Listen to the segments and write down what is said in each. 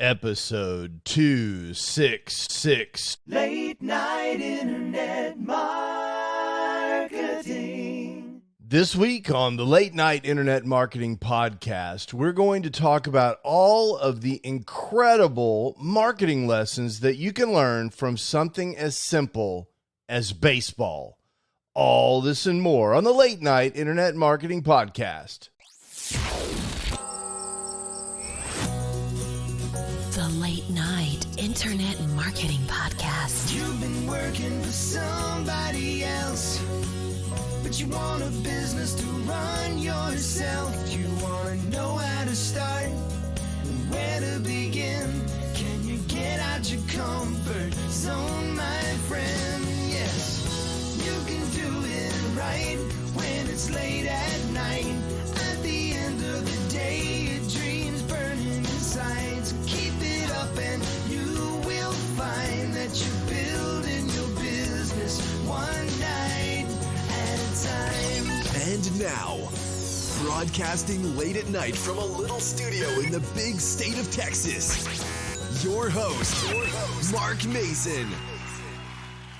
Episode 266. Late night internet marketing. This week on the Late Night Internet Marketing Podcast, we're going to talk about all of the incredible marketing lessons that you can learn from something as simple as baseball. All this and more on the Late Night Internet Marketing Podcast. The Late Night Internet Marketing Podcast. You've been working for somebody else, but you want a business to run yourself. You want to know how to start and where to begin. Can you get out your comfort zone, my friend? Yes, you can do it right when it's late at night. At the end of the day, your dreams burning inside. So keep it up and you will find that you're building your business one night at a time. And now, broadcasting late at night from a little studio in the big state of Texas, your host, Mark Mason.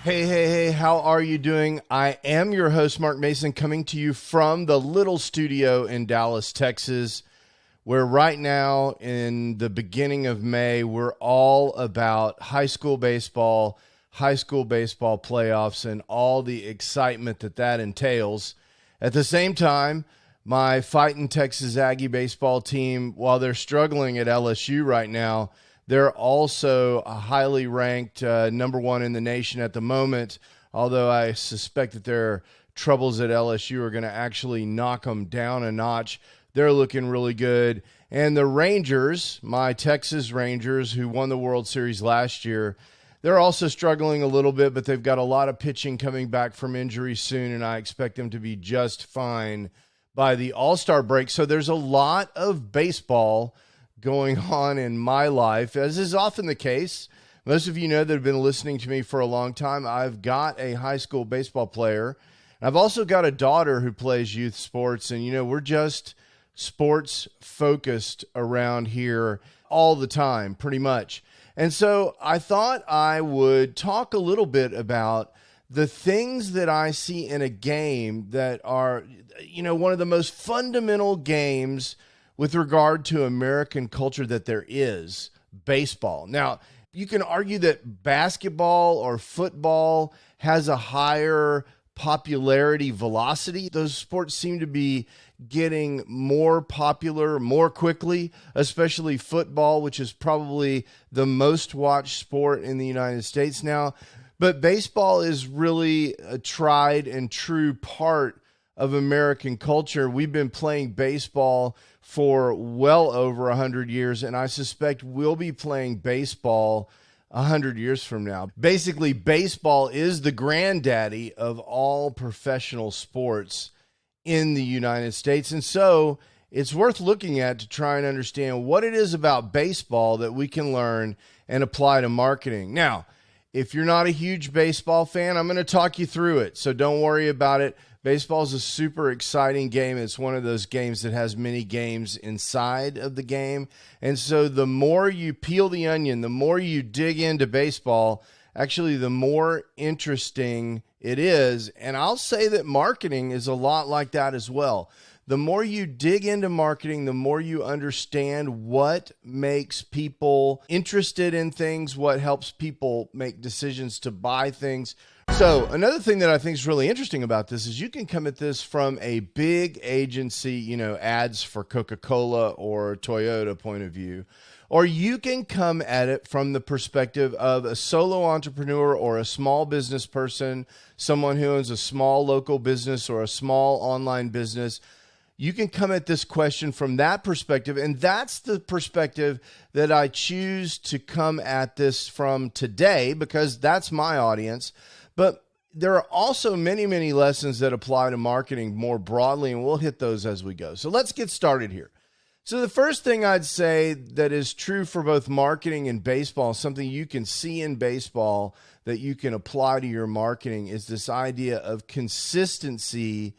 Hey, how are you doing? I am your host, Mark Mason, coming to you from the little studio in Dallas, Texas, where right now in the beginning of May, we're all about high school baseball playoffs, and all the excitement that entails. At the same time, my Fighting Texas Aggie baseball team, while they're struggling at LSU right now, they're also a highly ranked number one in the nation at the moment, although I suspect that their troubles at LSU are going to actually knock them down a notch. They're looking really good. And the Rangers, my Texas Rangers, who won the World Series last year, they're also struggling a little bit, but they've got a lot of pitching coming back from injury soon, and I expect them to be just fine by the All-Star break. So there's a lot of baseball going on in my life, as is often the case. Most of you know that have been listening to me for a long time. I've got a high school baseball player. I've also got a daughter who plays youth sports, and we're just sports focused around here all the time, pretty much. And so I thought I would talk a little bit about the things that I see in a game that are, one of the most fundamental games with regard to American culture that there is, baseball. Now, you can argue that basketball or football has a higher popularity velocity. Those sports seem to be getting more popular more quickly, especially football, which is probably the most watched sport in the United States now. But baseball is really a tried and true part of American culture. We've been playing baseball for well over 100 years, and I suspect we'll be playing baseball 100 years from now. Basically, baseball is the granddaddy of all professional sports in the United States. And so it's worth looking at to try and understand what it is about baseball that we can learn and apply to marketing. Now, if you're not a huge baseball fan, I'm going to talk you through it, so don't worry about it. Baseball is a super exciting game. It's one of those games that has many games inside of the game. And so the more you peel the onion, the more you dig into baseball, actually the more interesting it is. And I'll say that marketing is a lot like that as well. The more you dig into marketing, the more you understand what makes people interested in things, what helps people make decisions to buy things. So another thing that I think is really interesting about this is you can come at this from a big agency, ads for Coca-Cola or Toyota point of view, or you can come at it from the perspective of a solo entrepreneur or a small business person, someone who owns a small local business or a small online business. You can come at this question from that perspective, and that's the perspective that I choose to come at this from today because that's my audience. But there are also many, many lessons that apply to marketing more broadly, and we'll hit those as we go. So let's get started here. So the first thing I'd say that is true for both marketing and baseball, something you can see in baseball that you can apply to your marketing, is this idea of consistency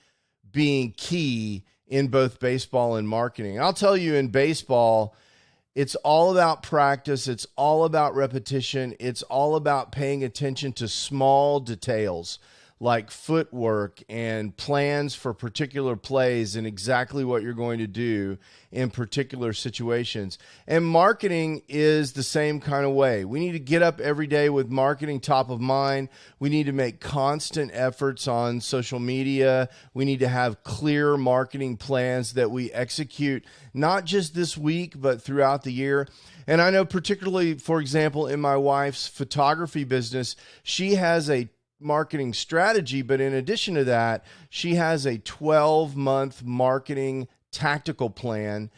being key in both baseball and marketing. And I'll tell you, in baseball, It's all about practice. It's all about repetition. It's all about paying attention to small details like footwork and plans for particular plays and exactly what you're going to do in particular situations. And marketing is the same kind of way. We need to get up every day with marketing top of mind. We need to make constant efforts on social media. We need to have clear marketing plans that we execute, not just this week, but throughout the year. And I know particularly, for example, in my wife's photography business, she has a marketing strategy, but in addition to that, she has a 12-month marketing tactical plan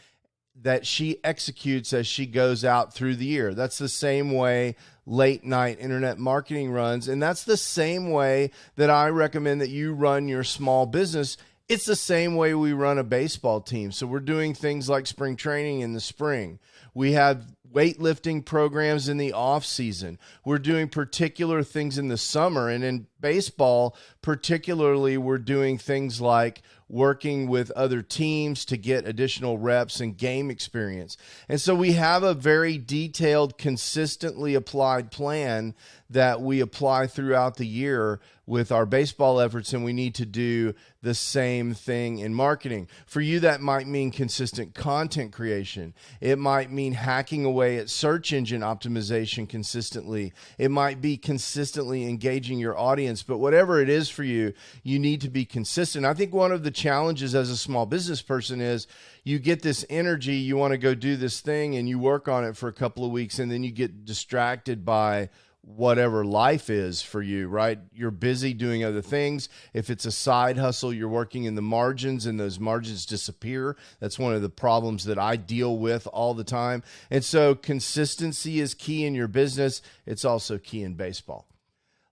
that she executes as she goes out through the year. That's the same way late night internet marketing runs, and that's the same way that I recommend that you run your small business. It's the same way we run a baseball team. So we're doing things like spring training in the spring. We have weightlifting programs in the off season. We're doing particular things in the summer. And in baseball, particularly, we're doing things like working with other teams to get additional reps and game experience. And so we have a very detailed, consistently applied plan that we apply throughout the year with our baseball efforts, and we need to do the same thing in marketing. For you, that might mean consistent content creation. It might mean hacking away at search engine optimization consistently. It might be consistently engaging your audience, but whatever it is for you, you need to be consistent. I think one of the challenges as a small business person is you get this energy, you want to go do this thing, and you work on it for a couple of weeks, and then you get distracted by whatever life is for you, right? You're busy doing other things. If it's a side hustle, you're working in the margins and those margins disappear. That's one of the problems that I deal with all the time. And so consistency is key in your business. It's also key in baseball.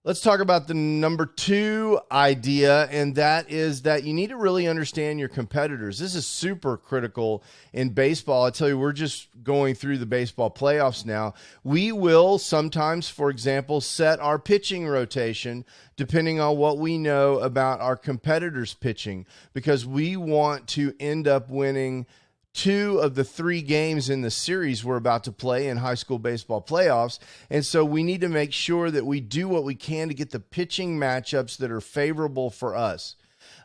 Let's talk about the number 2 idea, and that is that you need to really understand your competitors. This is super critical in baseball. I tell you, we're just going through the baseball playoffs now. We will sometimes, for example, set our pitching rotation depending on what we know about our competitors' pitching, because we want to end up winning 2 of the 3 games in the series we're about to play in high school baseball playoffs. And so we need to make sure that we do what we can to get the pitching matchups that are favorable for us.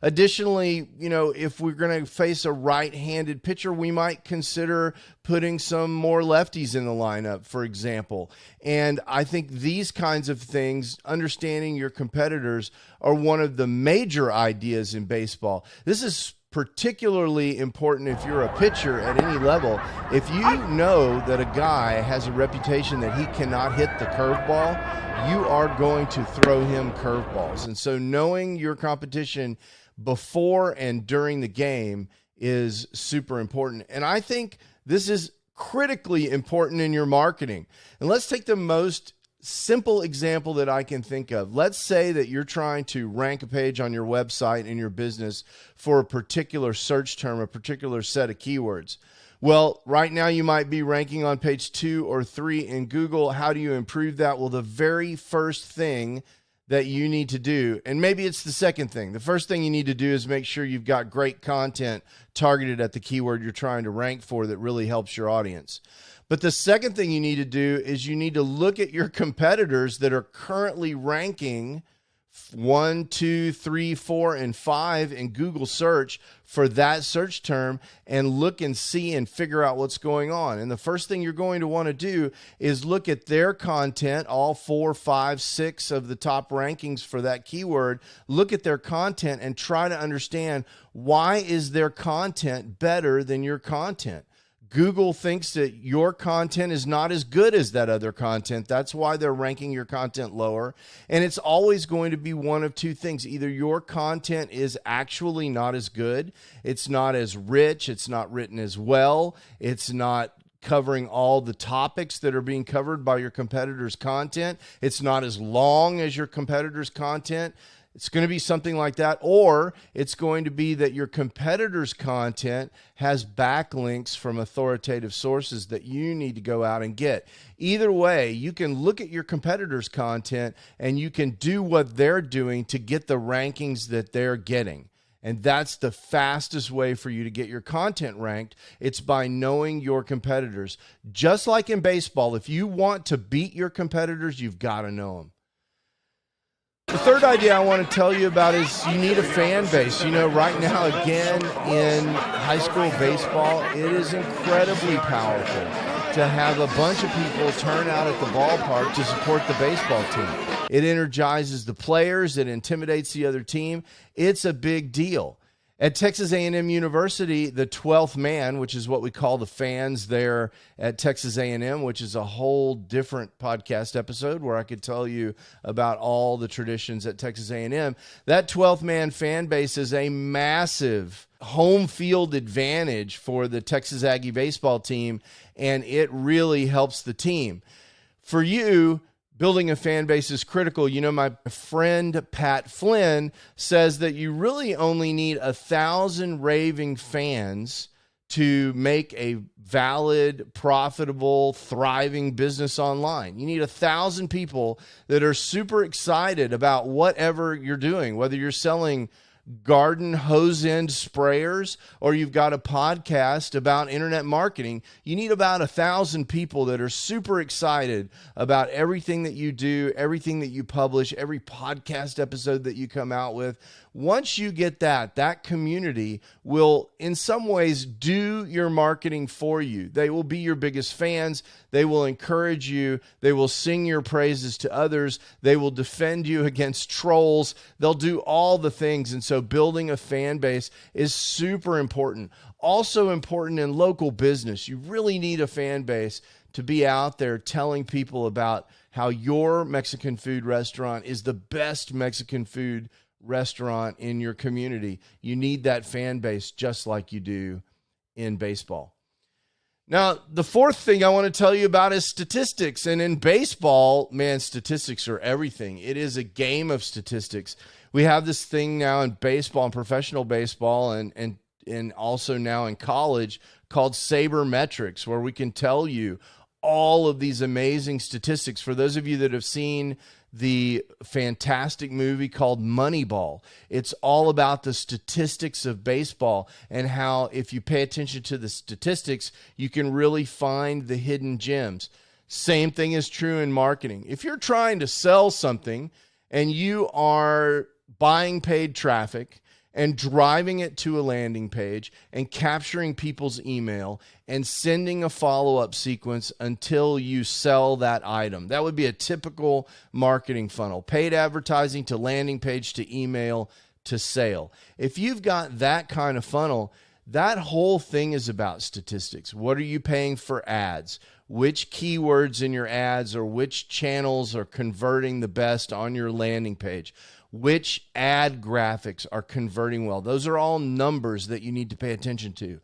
Additionally, if we're going to face a right-handed pitcher, we might consider putting some more lefties in the lineup, for example. And I think these kinds of things, understanding your competitors, are one of the major ideas in baseball. This is particularly important if you're a pitcher at any level. If you know that a guy has a reputation that he cannot hit the curveball, you are going to throw him curveballs. And so knowing your competition before and during the game is super important. And I think this is critically important in your marketing. And let's take the most simple example that I can think of. Let's say that you're trying to rank a page on your website in your business for a particular search term, a particular set of keywords. Well, right now you might be ranking on page 2 or 3 in Google. How do you improve that? Well, the very first thing that you need to do, and maybe it's the second thing. The first thing you need to do is make sure you've got great content targeted at the keyword you're trying to rank for that really helps your audience. But the second thing you need to do is you need to look at your competitors that are currently ranking 1, 2, 3, 4, and 5 in Google search for that search term and look and see and figure out what's going on. And the first thing you're going to want to do is look at their content, all 4, 5, 6 of the top rankings for that keyword. Look at their content and try to understand, why is their content better than your content? Google thinks that your content is not as good as that other content. That's why they're ranking your content lower. And it's always going to be one of 2 things. Either your content is actually not as good, it's not as rich, it's not written as well, it's not covering all the topics that are being covered by your competitor's content, it's not as long as your competitor's content. It's going to be something like that, or it's going to be that your competitor's content has backlinks from authoritative sources that you need to go out and get. Either way, you can look at your competitor's content and you can do what they're doing to get the rankings that they're getting. And that's the fastest way for you to get your content ranked. It's by knowing your competitors. Just like in baseball, if you want to beat your competitors, you've got to know them. The third idea I want to tell you about is you need a fan base. You know, right now, again, in high school baseball, it is incredibly powerful to have a bunch of people turn out at the ballpark to support the baseball team. It energizes the players. It intimidates the other team. It's a big deal. At Texas A&M University, the 12th man, which is what we call the fans there at Texas A&M, which is a whole different podcast episode where I could tell you about all the traditions at Texas A&M. That 12th man fan base is a massive home field advantage for the Texas Aggie baseball team, and it really helps the team. For you, building a fan base is critical. You know, my friend Pat Flynn says that you really only need 1,000 raving fans to make a valid, profitable, thriving business online. You need 1,000 people that are super excited about whatever you're doing, whether you're selling garden hose end sprayers or you've got a podcast about internet marketing. You need about 1,000 people that are super excited about everything that you do, everything that you publish, every podcast episode that you come out with. Once you get that community will in some ways do your marketing for you. They will be your biggest fans. They will encourage you. They will sing your praises to others. They will defend you against trolls. They'll do all the things. And so building a fan base is super important. Also important in local business. You really need a fan base to be out there telling people about how your Mexican food restaurant is the best Mexican food restaurant in your community. You need that fan base just like you do in baseball. Now, the fourth thing I want to tell you about is statistics. And in baseball, man, statistics are everything. It is a game of statistics. We have this thing now in baseball and professional baseball and also now in college called sabermetrics, where we can tell you all of these amazing statistics. For those of you that have seen the fantastic movie called Moneyball, it's all about the statistics of baseball and how if you pay attention to the statistics, you can really find the hidden gems. Same thing is true in marketing. If you're trying to sell something and you are buying paid traffic and driving it to a landing page and capturing people's email and sending a follow-up sequence until you sell that item. That would be a typical marketing funnel. Paid advertising to landing page to email to sale. If you've got that kind of funnel, that whole thing is about statistics. What are you paying for ads? Which keywords in your ads or which channels are converting the best on your landing page? Which ad graphics are converting well? Those are all numbers that you need to pay attention to.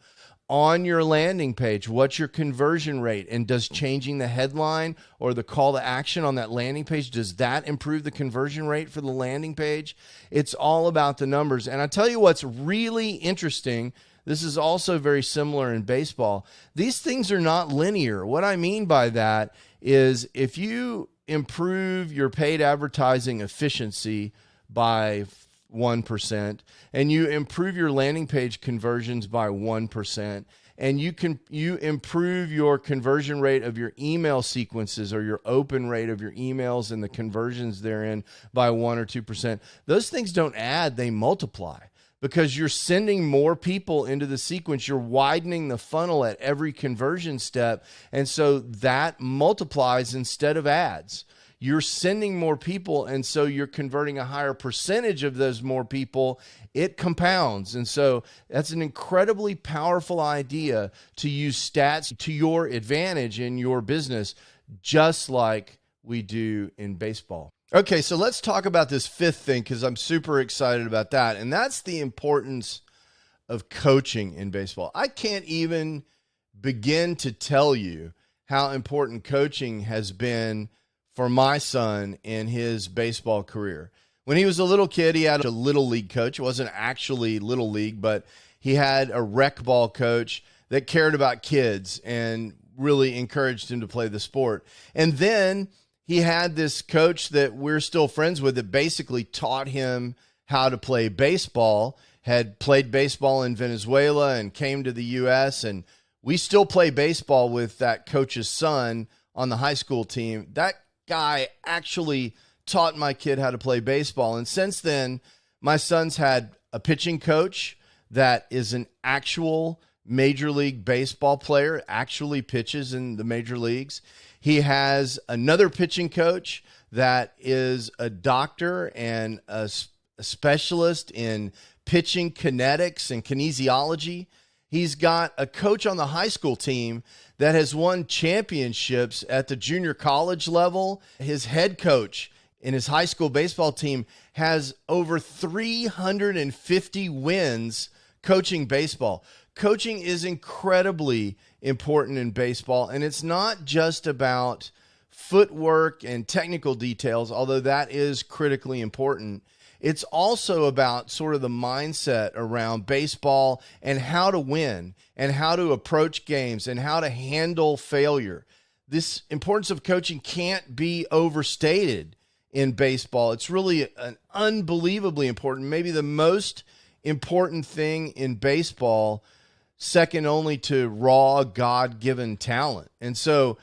On your landing page, what's your conversion rate? And does changing the headline or the call to action on that landing page, does that improve the conversion rate for the landing page? It's all about the numbers. And I tell you what's really interesting, this is also very similar in baseball. These things are not linear. What I mean by that is if you improve your paid advertising efficiency by 1%, and you improve your landing page conversions by 1%, and you improve your conversion rate of your email sequences or your open rate of your emails and the conversions therein by 1 or 2%, those things don't add, they multiply. Because you're sending more people into the sequence, you're widening the funnel at every conversion step, and so that multiplies instead of adds. You're sending more people, and so you're converting a higher percentage of those more people. It compounds. And so that's an incredibly powerful idea to use stats to your advantage in your business, just like we do in baseball. Okay, so let's talk about this fifth thing because I'm super excited about that. And that's the importance of coaching in baseball. I can't even begin to tell you how important coaching has been for my son in his baseball career. When he was a little kid, he had a little league coach. It wasn't actually little league, but he had a rec ball coach that cared about kids and really encouraged him to play the sport. And then he had this coach that we're still friends with that basically taught him how to play baseball. had played baseball in Venezuela and came to the U.S., and we still play baseball with that coach's son on the high school team. That guy actually taught my kid how to play baseball. And since then, my son's had a pitching coach that is an actual Major League Baseball player, actually pitches in the major leagues. He has another pitching coach that is a doctor and a specialist in pitching kinetics and kinesiology. He's got a coach on the high school team that has won championships at the junior college level. His head coach in his high school baseball team has over 350 wins coaching baseball. Coaching is incredibly important in baseball, and it's not just about footwork and technical details, although that is critically important. It's also about sort of the mindset around baseball and how to win and how to approach games and how to handle failure. This importance of coaching can't be overstated in baseball. It's really an unbelievably important, maybe the most important thing in baseball, second only to raw God-given talent. And so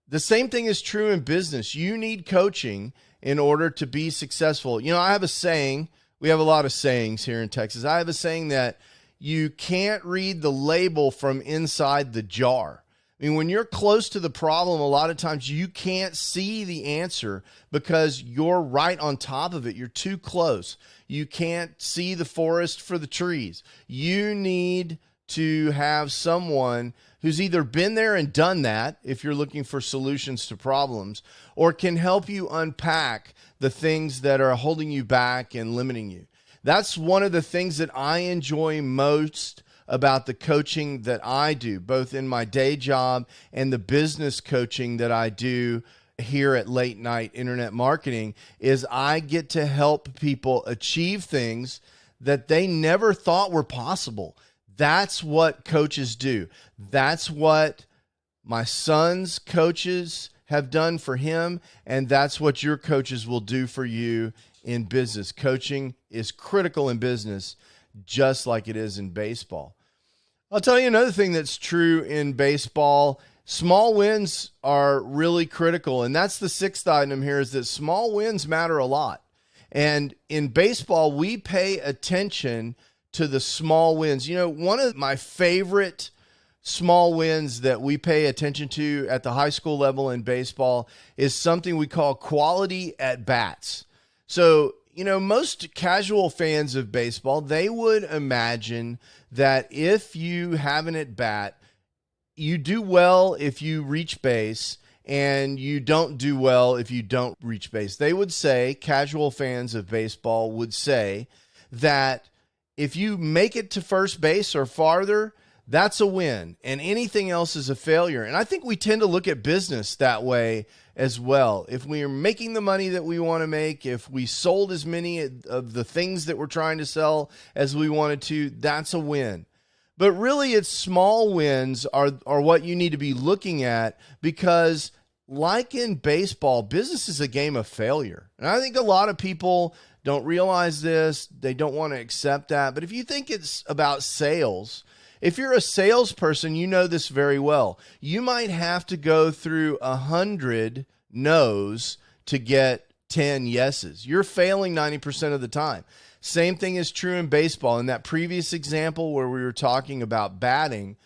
the same thing is true in business. You need coaching in order to be successful. You know, I have a saying, we have a lot of sayings here in Texas. I have a saying that you can't read the label from inside the jar. I mean, when you're close to the problem, a lot of times you can't see the answer because you're right on top of it. You're too close. You can't see the forest for the trees. You need to have someone who's either been there and done that, if you're looking for solutions to problems, or can help you unpack the things that are holding you back and limiting you. That's one of the things that I enjoy most about the coaching that I do, both in my day job and the business coaching that I do here at Late Night Internet Marketing, is I get to help people achieve things that they never thought were possible. That's what coaches do. That's what my son's coaches have done for him, and that's what your coaches will do for you in business. Coaching is critical in business, just like it is in baseball. I'll tell you another thing that's true in baseball. Small wins are really critical, and that's the sixth item here, is that small wins matter a lot. And in baseball, we pay attention to the small wins. You know, one of my favorite small wins that we pay attention to at the high school level in baseball is something we call quality at bats. So, you know, most casual fans of baseball, they would imagine that if you have an at bat, you do well if you reach base and you don't do well if you don't reach base. They would say, casual fans of baseball would say that if you make it to first base or farther, that's a win, and anything else is a failure. And I think we tend to look at business that way as well. If we are making the money that we want to make, if we sold as many of the things that we're trying to sell as we wanted to, that's a win. But really, it's small wins are what you need to be looking at, because like in baseball, business is a game of failure. And I think a lot of people don't realize this. They don't want to accept that. But if you think it's about sales, if you're a salesperson, you know this very well. You might have to go through 100 no's to get 10 yeses. You're failing 90% of the time. Same thing is true in baseball. In that previous example where we were talking about batting,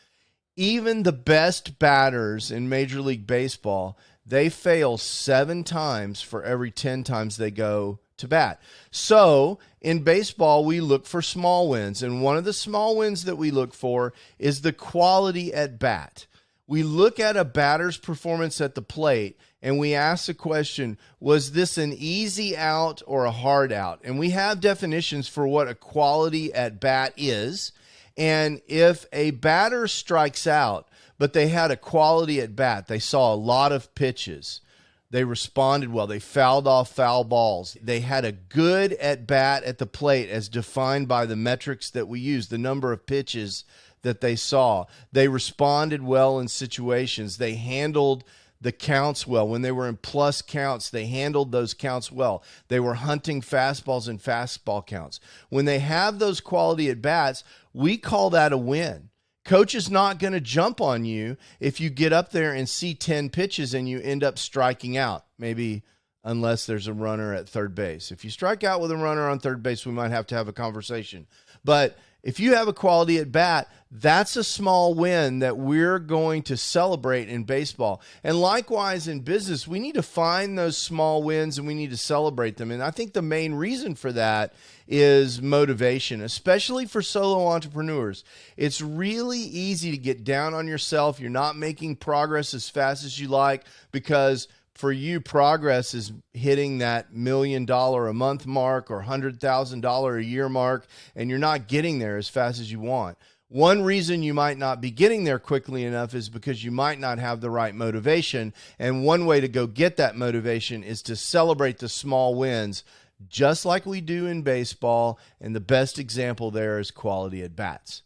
even the best batters in Major League Baseball, they fail 7 times for every 10 times they go to bat. So in baseball, we look for small wins. And one of the small wins that we look for is the quality at bat. We look at a batter's performance at the plate and we ask the question, was this an easy out or a hard out? And we have definitions for what a quality at bat is. And if a batter strikes out, but they had a quality at bat, they saw a lot of pitches, they responded well, they fouled off foul balls, they had a good at bat at the plate as defined by the metrics that we use, the number of pitches that they saw, they responded well in situations, they handled the counts well. When they were in plus counts, they handled those counts well. They were hunting fastballs and fastball counts. When they have those quality at-bats, we call that a win. Coach is not going to jump on you if you get up there and see 10 pitches and you end up striking out, maybe unless there's a runner at third base. If you strike out with a runner on third base, we might have to have a conversation. But if you have a quality at bat, that's a small win that we're going to celebrate in baseball. And likewise in business, we need to find those small wins and we need to celebrate them. And I think the main reason for that is motivation, especially for solo entrepreneurs. It's really easy to get down on yourself. You're not making progress as fast as you like because for you, progress is hitting that $1 million a month mark or $100,000 a year mark, and you're not getting there as fast as you want. One reason you might not be getting there quickly enough is because you might not have the right motivation. And one way to go get that motivation is to celebrate the small wins, just like we do in baseball. And the best example there is quality at bats.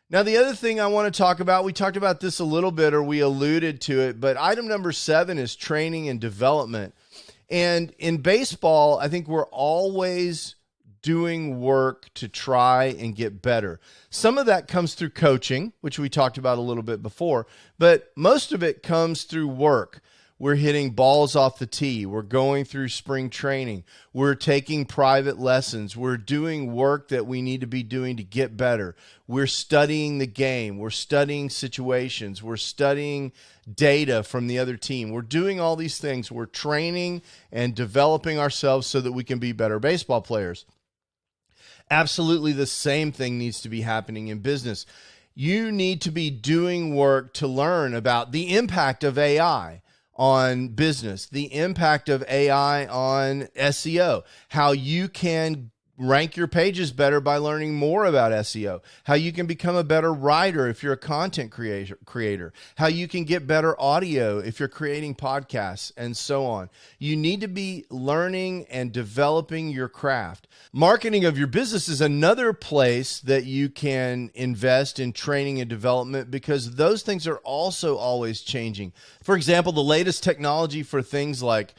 Now, the other thing I want to talk about, we talked about this a little bit, or we alluded to it, but item number 7 is training and development. And in baseball, I think we're always doing work to try and get better. Some of that comes through coaching, which we talked about a little bit before, but most of it comes through work. We're hitting balls off the tee. We're going through spring training. We're taking private lessons. We're doing work that we need to be doing to get better. We're studying the game. We're studying situations. We're studying data from the other team. We're doing all these things. We're training and developing ourselves so that we can be better baseball players. Absolutely the same thing needs to be happening in business. You need to be doing work to learn about the impact of AI on business, the impact of AI on SEO, how you can rank your pages better by learning more about SEO, how you can become a better writer if you're a content creator, how you can get better audio if you're creating podcasts, and so on. You need to be learning and developing your craft. Marketing of your business is another place that you can invest in training and development because those things are also always changing. For example, the latest technology for things like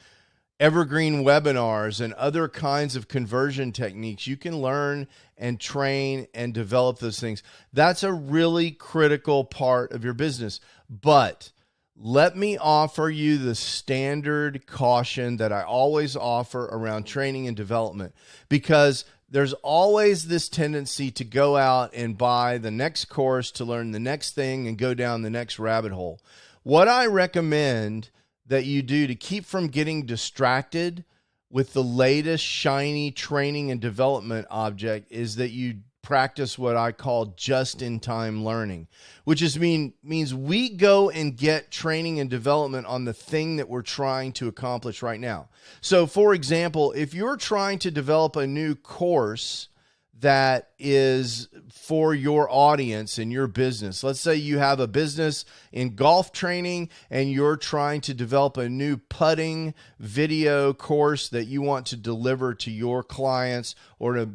evergreen webinars and other kinds of conversion techniques, you can learn and train and develop those things. That's a really critical part of your business. But let me offer you the standard caution that I always offer around training and development, because there's always this tendency to go out and buy the next course to learn the next thing and go down the next rabbit hole. What I recommend that you do to keep from getting distracted with the latest shiny training and development object is that you practice what I call just-in-time learning, which means we go and get training and development on the thing that we're trying to accomplish right now. So, for example, if you're trying to develop a new course that is for your audience and your business. Let's say you have a business in golf training and you're trying to develop a new putting video course that you want to deliver to your clients or to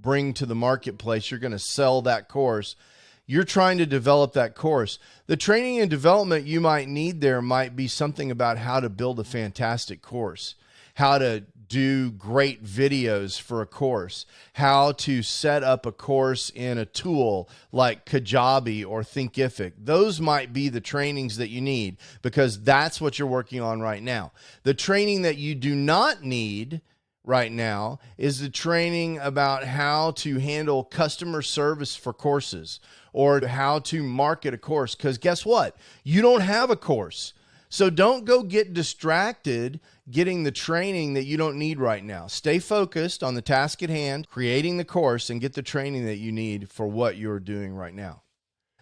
bring to the marketplace. You're going to sell that course. You're trying to develop that course. The training and development you might need there might be something about how to build a fantastic course, how to do great videos for a course, how to set up a course in a tool like Kajabi or Thinkific. Those might be the trainings that you need because that's what you're working on right now. The training that you do not need right now is the training about how to handle customer service for courses or how to market a course, because guess what? You don't have a course. So don't go get distracted getting the training that you don't need right now. Stay focused on the task at hand, creating the course, and get the training that you need for what you're doing right now.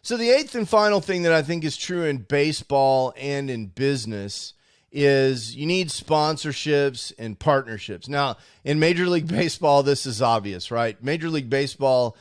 So the 8th and final thing that I think is true in baseball and in business is you need sponsorships and partnerships. Now, in Major League Baseball, this is obvious, right? Major League Baseball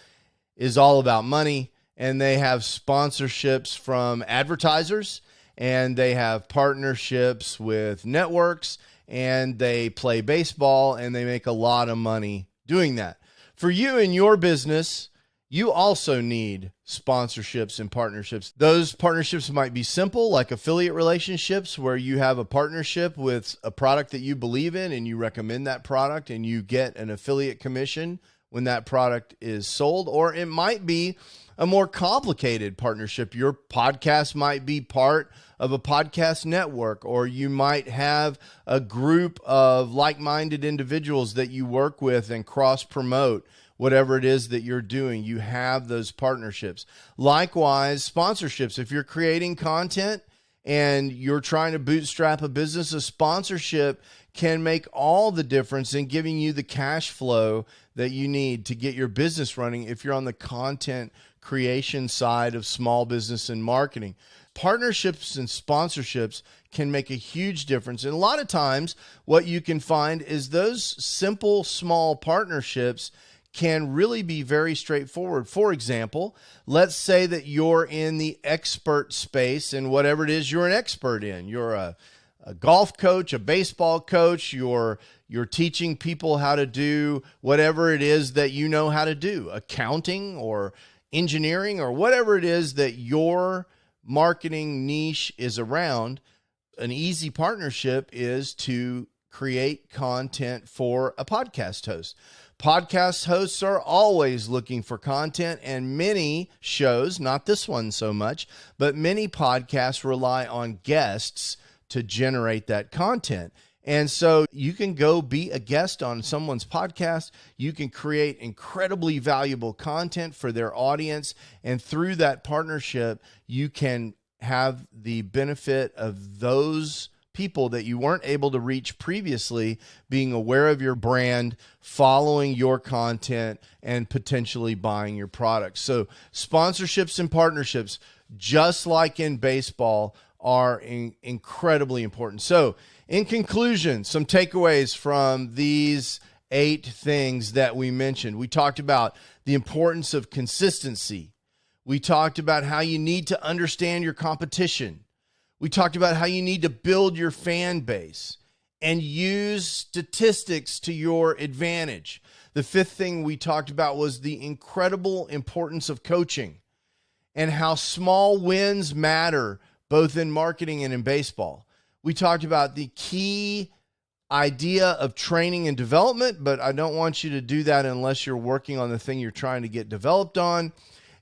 is all about money, and they have sponsorships from advertisers, and they have partnerships with networks, and they play baseball, and they make a lot of money doing that. For you in your business, you also need sponsorships and partnerships. Those partnerships might be simple, like affiliate relationships, where you have a partnership with a product that you believe in and you recommend that product and you get an affiliate commission when that product is sold. Or it might be a more complicated partnership. Your podcast might be part of a podcast network, or you might have a group of like-minded individuals that you work with and cross-promote whatever it is that you're doing. You have those partnerships. Likewise, sponsorships. If you're creating content and you're trying to bootstrap a business, a sponsorship can make all the difference in giving you the cash flow that you need to get your business running if you're on the content creation side of small business and marketing. Partnerships and sponsorships can make a huge difference. And a lot of times what you can find is those simple, small partnerships can really be very straightforward. For example, let's say that you're in the expert space in whatever it is you're an expert in. You're a golf coach, a baseball coach, you're teaching people how to do whatever it is that you know how to do, accounting or engineering or whatever it is that your marketing niche is around. An easy partnership is to create content for a podcast host. Podcast hosts are always looking for content, and many shows, not this one so much, but many podcasts rely on guests to generate that content. And so you can go be a guest on someone's podcast. You can create incredibly valuable content for their audience. And through that partnership, you can have the benefit of those people that you weren't able to reach previously being aware of your brand, following your content, and potentially buying your products. So sponsorships and partnerships, just like in baseball, are incredibly important. So in conclusion, some takeaways from these 8 things that we mentioned. We talked about the importance of consistency. We talked about how you need to understand your competition. We talked about how you need to build your fan base and use statistics to your advantage. The 5th thing we talked about was the incredible importance of coaching and how small wins matter both in marketing and in baseball. We talked about the key idea of training and development, but I don't want you to do that unless you're working on the thing you're trying to get developed on.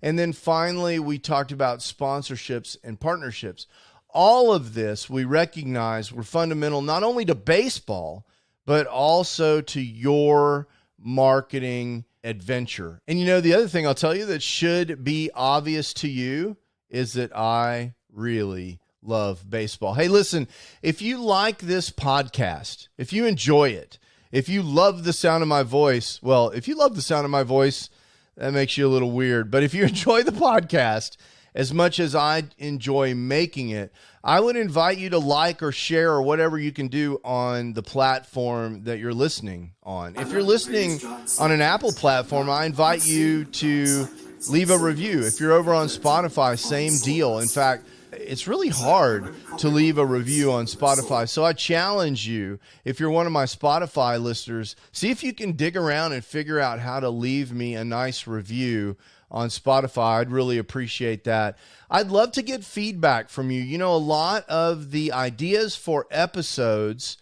And then finally, we talked about sponsorships and partnerships. All of this we recognize were fundamental not only to baseball, but also to your marketing adventure. And you know, the other thing I'll tell you that should be obvious to you is that I really love baseball. Hey, listen, if you like this podcast, if you enjoy it, if you love the sound of my voice, well, if you love the sound of my voice, that makes you a little weird. But if you enjoy the podcast as much as I enjoy making it, I would invite you to like or share or whatever you can do on the platform that you're listening on. If you're listening on an Apple platform, I invite you to leave a review. If you're over on Spotify, same deal. In fact, it's really hard to leave a review on Spotify. So I challenge you, if you're one of my Spotify listeners, see if you can dig around and figure out how to leave me a nice review on Spotify. I'd really appreciate that. I'd love to get feedback from you. You know, a lot of the ideas for episodes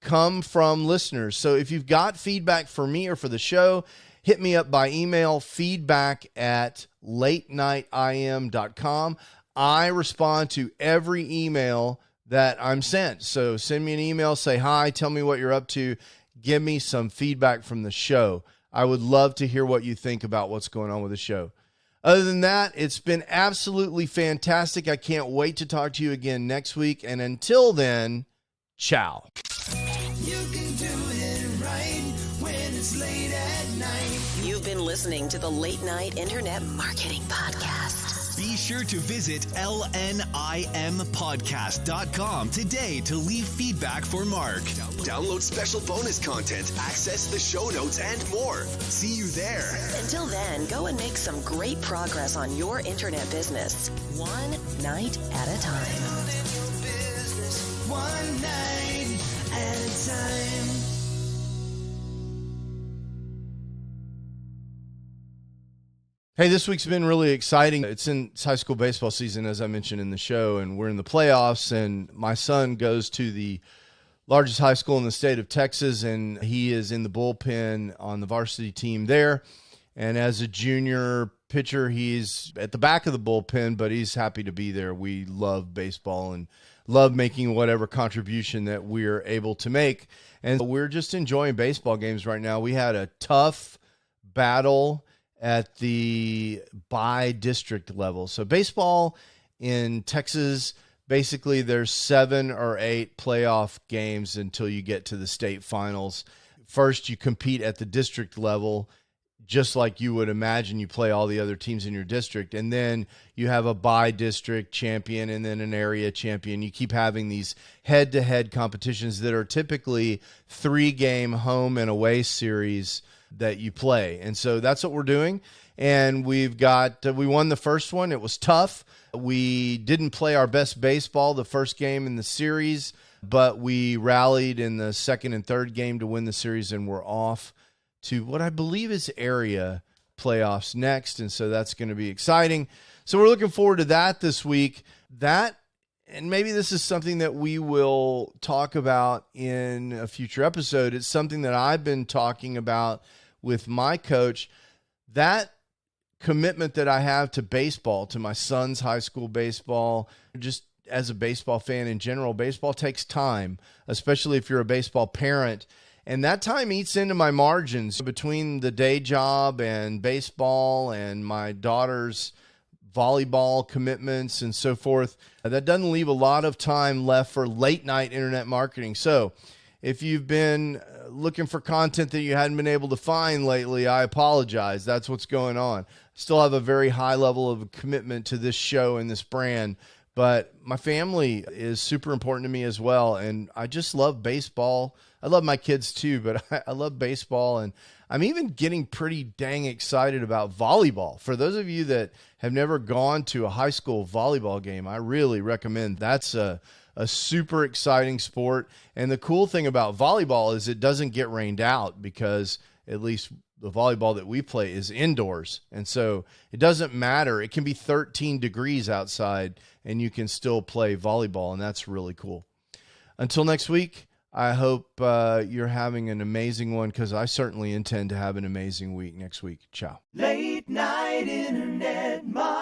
come from listeners. So if you've got feedback for me or for the show, hit me up by email, feedback@latenightim.com. I respond to every email that I'm sent. So send me an email, say hi, tell me what you're up to, give me some feedback from the show. I would love to hear what you think about what's going on with the show. Other than that, it's been absolutely fantastic. I can't wait to talk to you again next week. And until then, ciao. You can do it right when it's late at night. You've been listening to the Late Night Internet Marketing Podcast. Be sure to visit LNIMpodcast.com today to leave feedback for Mark. Download special bonus content, access the show notes, and more. See you there. Until then, go and make some great progress on your internet business, one night at a time. Business one night at a time. Hey, this week's been really exciting. It's high school baseball season, as I mentioned in the show, and we're in the playoffs, and my son goes to the largest high school in the state of Texas, and he is in the bullpen on the varsity team there. And as a junior pitcher, he's at the back of the bullpen, but he's happy to be there. We love baseball and love making whatever contribution that we're able to make. And we're just enjoying baseball games right now. We had a tough battle at the by-district level. So baseball in Texas, basically there's 7 or 8 playoff games until you get to the state finals. First, you compete at the district level, just like you would imagine you play all the other teams in your district. And then you have a by-district champion and then an area champion. You keep having these head-to-head competitions that are typically 3-game home and away series that you play. And so that's what we're doing. And we won the first one. It was tough. We didn't play our best baseball the first game in the series, but we rallied in the second and third game to win the series, and we're off to what I believe is area playoffs next. And so that's going to be exciting. So we're looking forward to that this week. And maybe this is something that we will talk about in a future episode. It's something that I've been talking about with my coach. That commitment that I have to baseball, to my son's high school baseball, just as a baseball fan in general, baseball takes time, especially if you're a baseball parent. And that time eats into my margins between the day job and baseball and my daughter's volleyball commitments and so forth. That doesn't leave a lot of time left for late night internet marketing. So if you've been looking for content that you hadn't been able to find lately, I apologize. That's what's going on. Still have a very high level of commitment to this show and this brand, but my family is super important to me as well. And I just love baseball. I love my kids too, but I love baseball. And I'm even getting pretty dang excited about volleyball. For those of you that have never gone to a high school volleyball game, I really recommend. That's a super exciting sport. And the cool thing about volleyball is it doesn't get rained out, because at least the volleyball that we play is indoors. And so it doesn't matter. It can be 13 degrees outside and you can still play volleyball. And that's really cool. Until next week, I hope you're having an amazing one, because I certainly intend to have an amazing week next week. Ciao. Late night internet marketing.